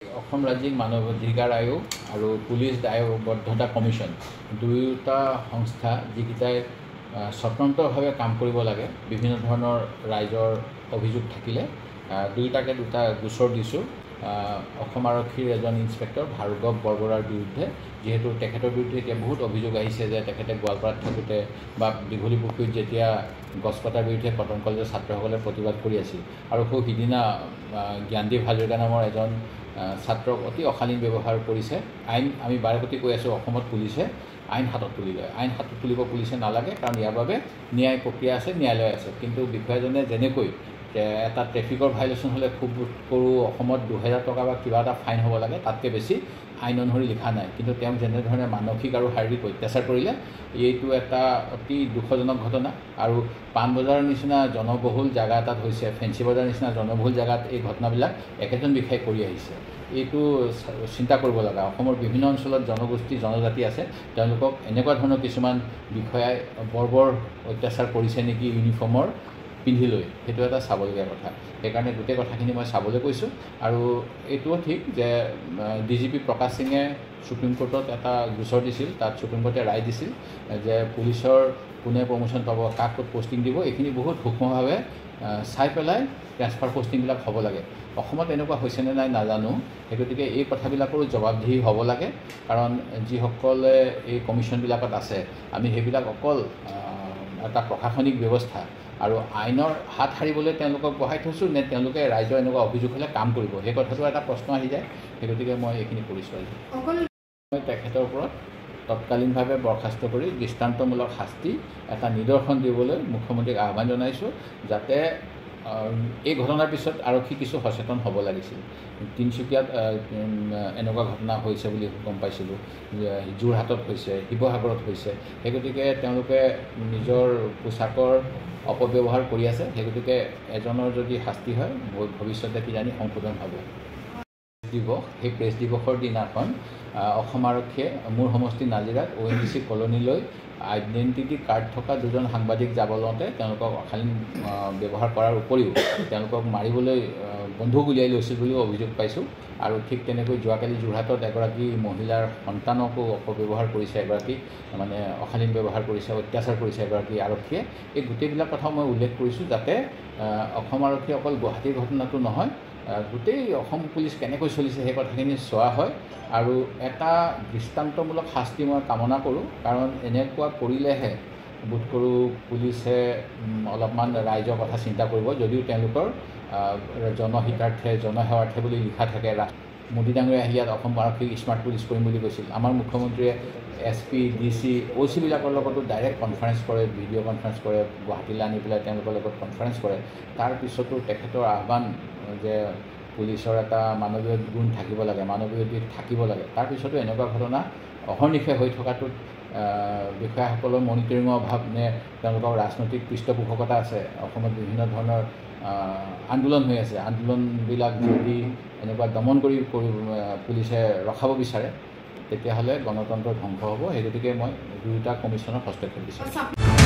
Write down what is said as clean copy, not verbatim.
অসম ৰাজ্যিক মানৱ অধিকাৰ আয়োগ আৰু পুলিচ দায়বদ্ধতা কমিশ্যন দুয়োটা সংস্থা যিকেইটাই স্বতন্ত্ৰভাৱে কাম কৰিব লাগে বিভিন্ন ধৰণৰ ৰাইজৰ অভিযোগ থাকিলে দুয়োটাকে দুটা গোচৰ দিছোঁ। অসম আৰক্ষীৰ এজন ইন্সপেক্টৰ ভাৰ্গৱ বৰবৰাৰ বিৰুদ্ধে, যিহেতু তেখেতৰ বিৰুদ্ধে এতিয়া বহুত অভিযোগ আহিছে যে তেখেতে গোৱালপাৰাত থাকোঁতে বা দীঘলী পুখুৰীত যেতিয়া গছ কটাৰ বিৰুদ্ধে কটন কলেজৰ ছাত্ৰসকলে প্ৰতিবাদ কৰি আছিল আৰু সিদিনা জ্ঞানদীপ হাজৰিকা নামৰ এজন ছাত্ৰক অতি অশালীন ব্যৱহাৰ কৰিছে। আইন আমি বাৰে প্ৰতি কৈ আছোঁ, অসমত পুলিচে আইন হাতত তুলি লয়। আইন হাতত তুলিব পুলিচে নালাগে, কাৰণ ইয়াৰ বাবে ন্যায় প্ৰক্ৰিয়া আছে, ন্যায়ালয় আছে। কিন্তু বিষয়াজনে যেনেকৈ এটা ট্ৰেফিকৰ ভাইলেশ্যন হ'লে খুব কৰোঁ অসমত 2000 টকা বা কিবা এটা ফাইন হ'ব লাগে, তাতকৈ বেছি আইন অনুসৰি লিখা নাই। কিন্তু তেওঁক যেনেধৰণে মানসিক আৰু শাৰীৰিক অত্যাচাৰ কৰিলে, এইটো এটা অতি দুখজনক ঘটনা। আৰু পাণবজাৰৰ নিচিনা জনবহুল জেগা এটাত হৈছে, ফেঞ্চি বজাৰ নিচিনা জনবহুল জেগাত এই ঘটনাবিলাক একেজন বিষয়াই কৰি আহিছে। এইটো চিন্তা কৰিব লগা। অসমৰ বিভিন্ন অঞ্চলত জনগোষ্ঠী জনজাতি আছে, তেওঁলোকক এনেকুৱা ধৰণৰ কিছুমান বিষয়াই বৰ্বৰ অত্যাচাৰ কৰিছে নেকি ইউনিফৰ্মৰ পিন্ধি লৈ, সেইটো এটা চাবলগীয়া কথা। সেইকাৰণে গোটেই কথাখিনি মই চাবলৈ কৈছোঁ। আৰু এইটোও ঠিক যে DGP প্ৰকাশ সিঙে সুপ্ৰিম কোৰ্টত এটা গোচৰ দিছিল, তাত সুপ্ৰিম কোৰ্টে ৰায় দিছিল যে পুলিচৰ কোনে প্ৰমোশ্যন পাব, কাক ক'ত পষ্টিং দিব, এইখিনি বহুত সূক্ষ্মভাৱে চাই পেলাই ট্ৰেন্সফাৰ পষ্টিংবিলাক হ'ব লাগে। অসমত এনেকুৱা হৈছেনে নাই নাজানো, সেই গতিকে এই কথাবিলাকৰো জবাবদিহি হ'ব লাগে। কাৰণ যিসকলে এই কমিশ্যনবিলাকত আছে, আমি সেইবিলাক অকল এটা প্ৰশাসনিক ব্যৱস্থা আৰু আইনৰ হাত সাৰিবলৈ তেওঁলোকক বহাই থৈছোঁ নে তেওঁলোকে ৰাইজৰ এনেকুৱা অভিযোগ হ'লে কাম কৰিব, সেই কথাটো এটা প্ৰশ্ন আহি যায়। সেই গতিকে মই এইখিনি কৰিছোঁ। মই তেখেতৰ ওপৰত তৎকালীনভাৱে বৰখাস্ত কৰি দৃষ্টান্তমূলক শাস্তি এটা নিদৰ্শন দিবলৈ মুখ্যমন্ত্ৰীক আহ্বান জনাইছোঁ, যাতে এই ঘটনাৰ পিছত আৰক্ষী কিছু সচেতন হ'ব লাগিছিল। তিনিচুকীয়াত এনেকুৱা ঘটনা হৈছে বুলি গম পাইছিলোঁ, যোৰহাটত হৈছে, শিৱসাগৰত হৈছে। সেই গতিকে তেওঁলোকে নিজৰ পোচাকৰ অপব্যৱহাৰ কৰি আছে। সেই গতিকে এজনৰ যদি শাস্তি হয়, ভৱিষ্যতে কিজানি সংশোধন হ'ব। দিৱস, সেই প্ৰেছ দিৱসৰ দিনাখন অসম আৰক্ষীয়ে মোৰ সমষ্টি নাজিৰাত ONGC কলনীলৈ আইডেণ্টিটি কাৰ্ড থকা দুজন সাংবাদিক যাব লওঁতে তেওঁলোকক অশালীন ব্যৱহাৰ কৰাৰ উপৰিও তেওঁলোকক মাৰিবলৈ বন্ধুক উলিয়াই লৈছিল বুলিও অভিযোগ পাইছোঁ। আৰু ঠিক তেনেকৈ যোৱাকালি যোৰহাটত এগৰাকী মহিলাৰ সন্তানকো অপব্যৱহাৰ কৰিছে, এগৰাকী মানে অশালীন ব্যৱহাৰ কৰিছে, অত্যাচাৰ কৰিছে এগৰাকী আৰক্ষীয়ে। এই গোটেইবিলাক কথাও মই উল্লেখ কৰিছোঁ, যাতে অসম আৰক্ষী অকল গুৱাহাটীৰ ঘটনাটো নহয়, গোটেই অসম পুলিচ কেনেকৈ চলিছে সেই কথাখিনি চোৱা হয়। আৰু এটা দৃষ্টান্তমূলক শাস্তি মই কামনা কৰোঁ, কাৰণ এনেকুৱা কৰিলেহে বোধ কৰোঁ পুলিচে অলপমান ৰাইজৰ কথা চিন্তা কৰিব। যদিও তেওঁলোকৰ জনহিতাৰ্থে জনসেৱাৰ্থে বুলি লিখা থাকে। মোদী ডাঙৰীয়া আহি ইয়াত অসম আৰক্ষীক স্মাৰ্ট পুলিচ কৰিম বুলি কৈছিল। আমাৰ মুখ্যমন্ত্ৰীয়ে SP, DC, OC বিলাকৰ লগতো ডাইৰেক্ট কনফাৰেঞ্চ কৰে, ভিডিঅ' কনফাৰেঞ্চ কৰে, গুৱাহাটীলৈ আনি পেলাই তেওঁলোকৰ লগত কনফাৰেঞ্চ কৰে। তাৰপিছতো তেখেতৰ আহ্বান যে পুলিচৰ এটা মানৱীয় গুণ থাকিব লাগে, মানৱীয় দিশ থাকিব লাগে, তাৰপিছতো এনেকুৱা ঘটনা অহৰ্নিশে হৈ থকাটোত বিষয়াসকলৰ মনিটৰিঙৰ অভাৱ নে তেওঁলোকৰ ৰাজনৈতিক পৃষ্ঠপোষকতা আছে। অসমত বিভিন্ন ধৰণৰ আন্দোলন হৈ আছে। আন্দোলনবিলাক যদি এনেকুৱা দমন কৰি পুলিচে ৰখাব বিচাৰে, তেতিয়াহ'লে গণতন্ত্ৰ ধ্বংস হ'ব। সেই গতিকে মই দুয়োটা কমিশ্যনৰ হস্তক্ষেপ বিচাৰোঁ।